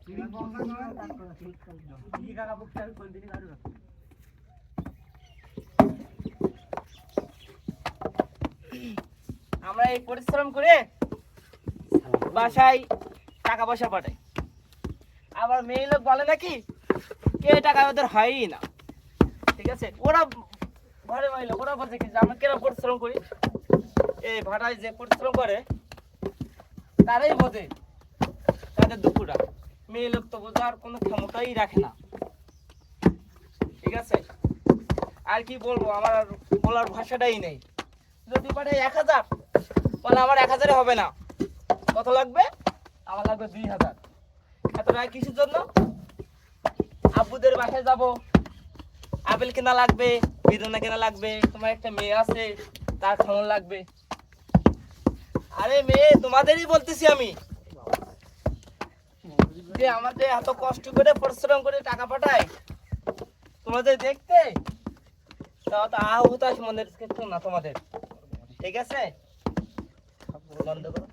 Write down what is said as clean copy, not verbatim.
আমরা এই পরিশ্রম করে বাসায় টাকা পয়সা পাঠাই, আবার মেয়ে লোক বলে নাকি কে টাকা ওদের হয়ই না। ঠিক আছে, ওরা ঘরে মহিলা ওরা বলছে কি যে আমরা কেন পরিশ্রম করি, এই ভাড়ায় যে পরিশ্রম করে তারাই বোঝে তাদের দুঃখটা। মেয়ে লোক তো বোঝার কোনো ক্ষমতাই রাখে না। ঠিক আছে, আর কি বলবো, আমার আর বলার ভাষাটাই নেই। যদি পাঠাই 1000, বলে আমার 1000-এ হবে না, কত লাগবে? আমার লাগবে 2000। এত টাকা কিসের জন্য? আব্বুদের বাসায় যাব, আপেল কেনা লাগবে, বেদানা কেনা লাগবে, তোমার একটা মেয়ে আছে তার খাওয়ানো লাগবে। আরে মেয়ে তোমাদেরই বলতেছি আমি, যে আমাদের এত কষ্ট করে পরিশ্রম করে টাকা পাঠাই তোমাদের দেখতে, তাও তো আহত মনের কিছু না তোমাদের। ঠিক আছে, বন্ধ করো।